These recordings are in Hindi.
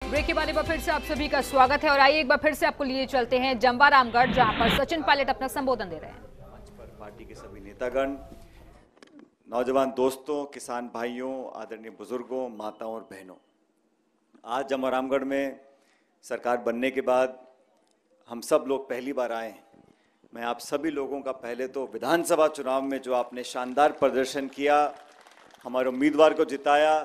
ब्रेक के बाद एक बार फिर से आप सभी का स्वागत है और आइए एक बार फिर से आपको लिए चलते हैं जमवा रामगढ़, जहां पर सचिन पायलट अपना संबोधन दे रहे हैं। मंच पर पार्टी के सभी नेतागण, नौजवान दोस्तों, किसान भाइयों, आदरणीय बुजुर्गों, माताओं और बहनों, आज जमवा रामगढ़ में सरकार बनने के बाद हम सब लोग पहली बार आए हैं। मैं आप सभी लोगों का पहले तो विधानसभा चुनाव में जो आपने शानदार प्रदर्शन किया, हमारे उम्मीदवार को जिताया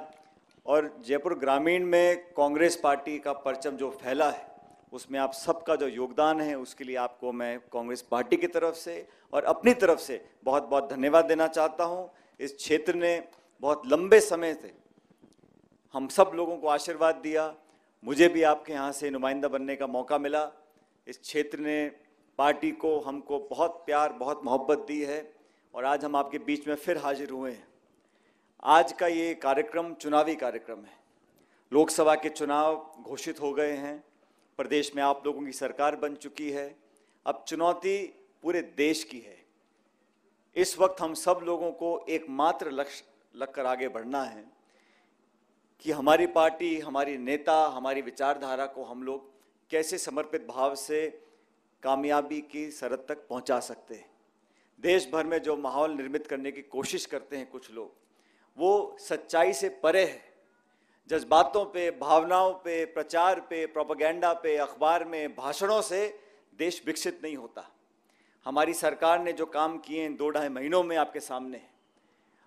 और जयपुर ग्रामीण में कांग्रेस पार्टी का परचम जो फैला है, उसमें आप सबका जो योगदान है उसके लिए आपको मैं कांग्रेस पार्टी की तरफ से और अपनी तरफ से बहुत बहुत धन्यवाद देना चाहता हूं। इस क्षेत्र ने बहुत लंबे समय से हम सब लोगों को आशीर्वाद दिया, मुझे भी आपके यहाँ से नुमाइंदा बनने का मौका मिला। इस क्षेत्र ने पार्टी को, हमको बहुत प्यार, बहुत मोहब्बत दी है और आज हम आपके बीच में फिर हाजिर हुए हैं। आज का ये कार्यक्रम चुनावी कार्यक्रम है। लोकसभा के चुनाव घोषित हो गए हैं, प्रदेश में आप लोगों की सरकार बन चुकी है। अब चुनौती पूरे देश की है। इस वक्त हम सब लोगों को एकमात्र लक्ष्य लगकर आगे बढ़ना है कि हमारी पार्टी, हमारी नेता, हमारी विचारधारा को हम लोग कैसे समर्पित भाव से कामयाबी की सरहद तक पहुंचा सकते हैं। देश भर में जो माहौल निर्मित करने की कोशिश करते हैं कुछ लोग, वो सच्चाई से परे है। जज्बातों पे, भावनाओं पे, प्रचार पे, प्रोपेगेंडा पे, अखबार में, भाषणों से देश विकसित नहीं होता। हमारी सरकार ने जो काम किए हैं 2-2.5 महीनों में आपके सामने है।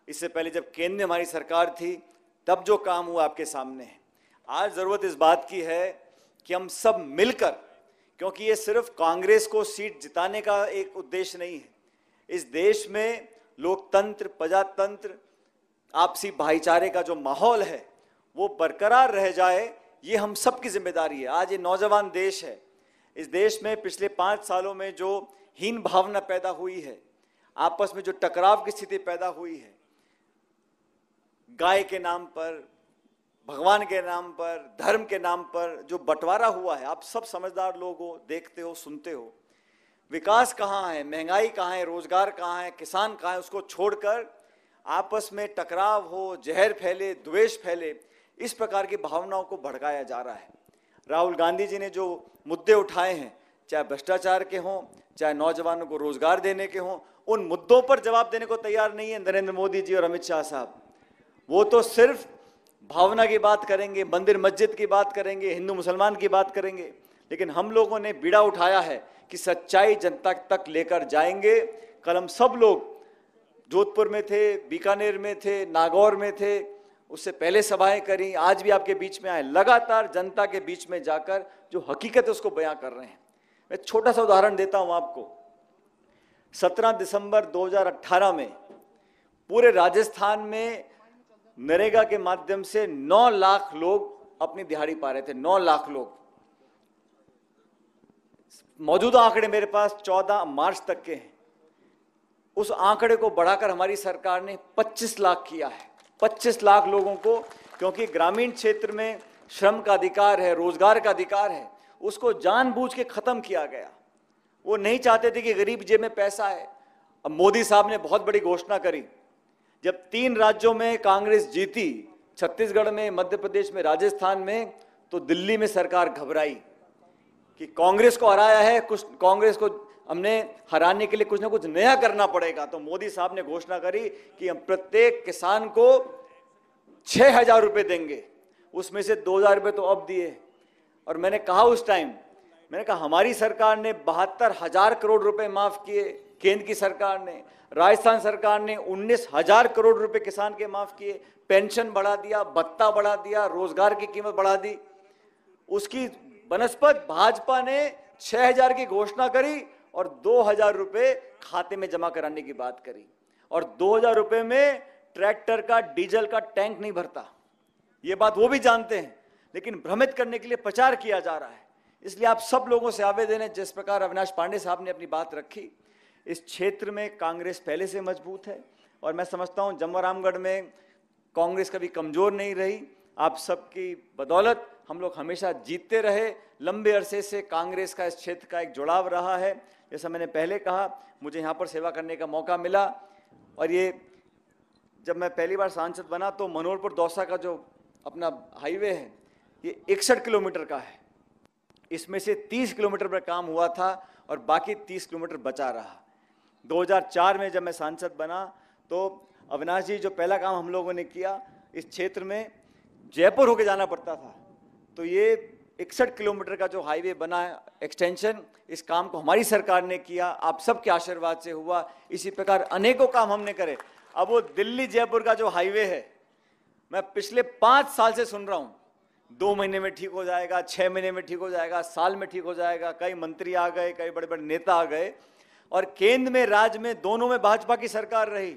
इससे पहले जब केंद्र में हमारी सरकार थी तब जो काम हुआ आपके सामने है। आज ज़रूरत इस बात की है कि हम सब मिलकर, क्योंकि ये सिर्फ कांग्रेस को सीट जिताने का एक उद्देश्य नहीं है। इस देश में लोकतंत्र, प्रजातंत्र, आपसी भाईचारे का जो माहौल है वो बरकरार रह जाए, ये हम सबकी जिम्मेदारी है। आज ये नौजवान देश है। इस देश में पिछले 5 सालों में जो हीन भावना पैदा हुई है, आपस में जो टकराव की स्थिति पैदा हुई है, गाय के नाम पर, भगवान के नाम पर, धर्म के नाम पर जो बंटवारा हुआ है, आप सब समझदार लोग हो, देखते हो, सुनते हो। विकास कहाँ है, महंगाई कहाँ है, रोजगार कहाँ है, किसान कहाँ है, उसको छोड़कर आपस में टकराव हो, जहर फैले, द्वेष फैले, इस प्रकार की भावनाओं को भड़काया जा रहा है। राहुल गांधी जी ने जो मुद्दे उठाए हैं, चाहे भ्रष्टाचार के हों, चाहे नौजवानों को रोजगार देने के हों, उन मुद्दों पर जवाब देने को तैयार नहीं है नरेंद्र मोदी जी और अमित शाह साहब। वो तो सिर्फ भावना की बात करेंगे, मंदिर मस्जिद की बात करेंगे, हिंदू मुसलमान की बात करेंगे, लेकिन हम लोगों ने बीड़ा उठाया है कि सच्चाई जनता तक लेकर जाएंगे। कल हम सब लोग जोधपुर में थे, बीकानेर में थे, नागौर में थे, उससे पहले सभाएं करी, आज भी आपके बीच में आए, लगातार जनता के बीच में जाकर जो हकीकत है उसको बयां कर रहे हैं। मैं छोटा सा उदाहरण देता हूं आपको। 17 दिसंबर 2018 में पूरे राजस्थान में नरेगा के माध्यम से 9 लाख लोग अपनी दिहाड़ी पा रहे थे। 9 लाख लोग। मौजूदा आंकड़े मेरे पास 14 मार्च तक के हैं। उस आंकड़े को बढ़ाकर हमारी सरकार ने 25 लाख किया है। 25 लाख लोगों को, क्योंकि ग्रामीण क्षेत्र में श्रम का अधिकार है, रोजगार का अधिकार है, उसको जानबूझ के खत्म किया गया। वो नहीं चाहते थे कि गरीब जेब में पैसा है। अब मोदी साहब ने बहुत बड़ी घोषणा करी। जब 3 राज्यों में कांग्रेस जीती, छत्तीसगढ़ में, मध्य प्रदेश में, राजस्थान में, तो दिल्ली में सरकार घबराई कि कांग्रेस को हराया है, कुछ कांग्रेस को हमने हराने के लिए कुछ ना कुछ नया करना पड़ेगा। तो मोदी साहब ने घोषणा करी कि हम प्रत्येक किसान को 6,000 रुपये देंगे। उसमें से 2,000 रुपये तो अब दिए। और मैंने कहा उस टाइम, मैंने कहा हमारी सरकार ने 72,000 करोड़ रुपए माफ किए, केंद्र की सरकार ने, राजस्थान सरकार ने 19,000 करोड़ रुपए किसान के माफ किए, पेंशन बढ़ा दिया, भत्ता बढ़ा दिया, रोजगार की कीमत बढ़ा दी। उसकी बनस्पत भाजपा ने 6,000 की घोषणा करी और 2,000 रुपये खाते में जमा कराने की बात करी। और 2,000 रुपये में ट्रैक्टर का, डीजल का टैंक नहीं भरता। ये बात वो भी जानते हैं, लेकिन भ्रमित करने के लिए प्रचार किया जा रहा है। इसलिए आप सब लोगों से आवेदन है, जिस प्रकार अविनाश पांडे साहब ने अपनी बात रखी, इस क्षेत्र में कांग्रेस पहले से मजबूत है और मैं समझता हूं जमवा रामगढ़ में कांग्रेस कभी कमजोर नहीं रही। आप सबकी बदौलत हम लोग हमेशा जीतते रहे। लंबे अरसे से कांग्रेस का इस क्षेत्र का एक जुड़ाव रहा है। जैसा मैंने पहले कहा, मुझे यहाँ पर सेवा करने का मौका मिला और ये जब मैं पहली बार सांसद बना तो मनोहरपुर दौसा का जो अपना हाईवे है, ये 61 किलोमीटर का है। इसमें से 30 किलोमीटर पर काम हुआ था और बाकी 30 किलोमीटर बचा रहा। 2004 में जब मैं सांसद बना तो अविनाश जी, जो पहला काम हम लोगों ने किया, इस क्षेत्र में जयपुर होके जाना पड़ता था, तो ये 61 किलोमीटर का जो हाईवे बना है एक्सटेंशन, इस काम को हमारी सरकार ने किया, आप सबके आशीर्वाद से हुआ। इसी प्रकार अनेकों काम हमने करे। अब वो दिल्ली जयपुर का जो हाईवे है, मैं पिछले 5 साल से सुन रहा हूं 2 महीने में ठीक हो जाएगा, 6 महीने में ठीक हो जाएगा, साल में ठीक हो जाएगा। कई मंत्री आ गए, कई बड़े बड़े नेता आ गए, और केंद्र में राज्य में दोनों में भाजपा की सरकार रही।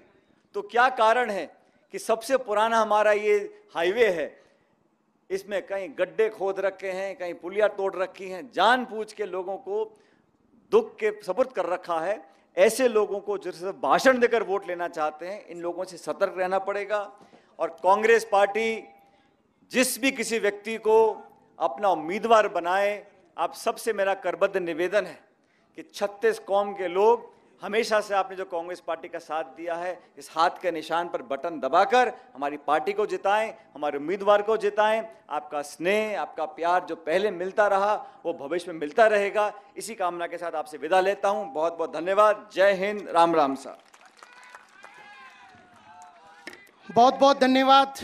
तो क्या कारण है कि सबसे पुराना हमारा ये हाईवे है, इसमें कहीं गड्ढे खोद रखे हैं, कहीं पुलिया तोड़ रखी हैं, जानबूझ के लोगों को दुख के सपुर्द कर रखा है। ऐसे लोगों को जो सिर्फ भाषण देकर वोट लेना चाहते हैं, इन लोगों से सतर्क रहना पड़ेगा। और कांग्रेस पार्टी जिस भी किसी व्यक्ति को अपना उम्मीदवार बनाए, आप सबसे मेरा करबद्ध निवेदन है कि 36 कौम के लोग हमेशा से आपने जो कांग्रेस पार्टी का साथ दिया है, इस हाथ के निशान पर बटन दबाकर हमारी पार्टी को जिताएं, हमारे उम्मीदवार को जिताएं। आपका स्नेह, आपका प्यार जो पहले मिलता रहा, वो भविष्य में मिलता रहेगा। इसी कामना के साथ आपसे विदा लेता हूं। बहुत बहुत धन्यवाद। जय हिंद, राम राम साहब। बहुत बहुत धन्यवाद।